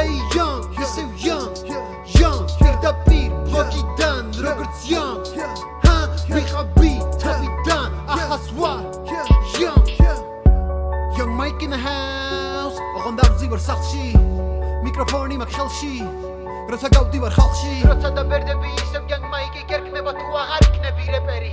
Trey Young, ისევ young, young, პირდაპირ ბლოგიდან როგორც young, ვიყავი თავიდან, ახალს ვარ, young, young Mike in the house, ოღონდ დავზივარ სახლში, მიკროფონი მაქვს ხელში, როცა გავდივარ ხალხში, როცა დაბერდები ისევ young Mike გერკნება თუ აღარ იქნები რეპერი.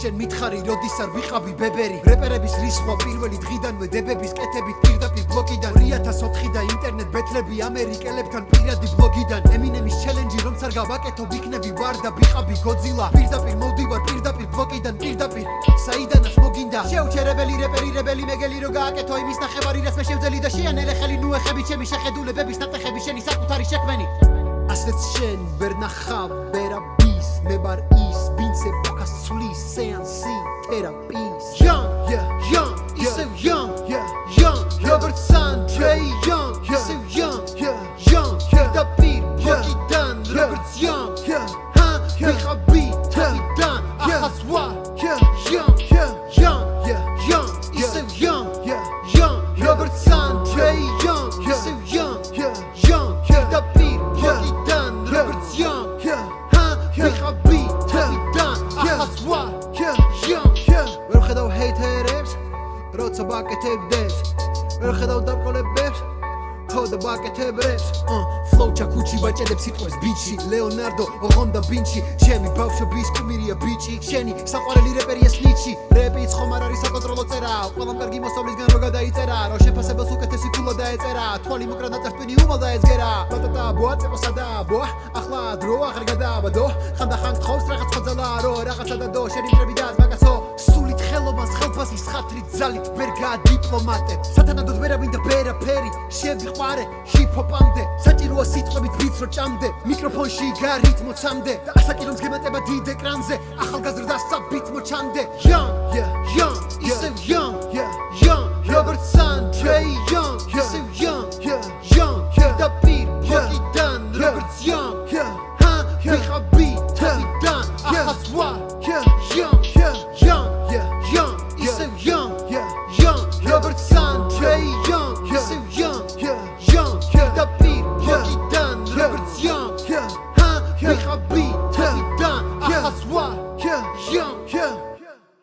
შენ მითხარი როდის არ ვიყავი ბებერი რეპერების რისხვა პირველი დღიდანვე დებების კეთებით პირდაპირ ბლოგიდან 2004 და ინტერნეტ ბეთლები ამერიკელებთან პირადი ბლოგიდან ემინემის ჩელენჯი რომც არ გავაკეთო ვიქნები ვარ და ვიყავი გოძილა პირდაპირ მოვდივარ პირდაპირ ბლოგიდან პირდაპირ საიდანაც მოგინდა შეუჩერებელი რეპერი მეგელი რო გააკეთო იმის ნახევარი რაც მე შევძელი და შეანელე ხელი ნუ ეხები ჩემი შეხედულებების ნატეხები შენი საკუთარი შექმენი ასეც შენ ვერ ნახავ ვერაბის მე ვარ ის ვინც ეპოქას ცვლის სეანსი თერაპიის young ისევ young Robert Trey Young ისევ young პირდაპირ ბლოგიდან როგორც young ვიყავი თავიდან ახალს ვარ young ისევ young Robert Trey Young ისევ young პირდაპირ ბლოგიდან როგორც young ვიყავი თავიდან ახალს ვარ ვერ ხედავ ჰეითერებს როცა ვაკეთებდებს ვერ ხედავ დამყოლებებს თოდა ვაკეთებებს flow ჩაკუჩი ბაჭედებს სიტყვებს ბიჩი ლეონარდო ოღონდა ბინჩი ჩემი ბავშვობის კუმირია ბიჭი შენი საყვარელი რეპერია სნიჩი რეპიც ხომ არ არის საკონტროლო წერა ყველამ კარგი მოსავლისგან რო გადაიწერა რო შეფასებელს უკეთესი ფულა დაეწერა თვალი მოკრა ნაწერთვინი უმალ დაეძგერა ბატატა ბოაწეპოსა და ბო ახლა დრო აღარ გადააბადო ხანდახან თხოვს რაღაც ხოძალა რო რაღაცა და დო შენი მტრები და მაგასო სულით ხელობას ხელფასის ხათრით ძალით ვერ გაადიპლომატებ სათანადოდ ვერაბინდა ვერაფერი შევიყვარე ჰიპ-ჰოპამდე საჭიროა სიტყვებით ვიც რო ჭამდე მიკროფონში გარით მოცამდე და ასაკი რომ გემატება დიდ ეკრანზე ახალგაზრდა საბით მოჩამდე young ისევ young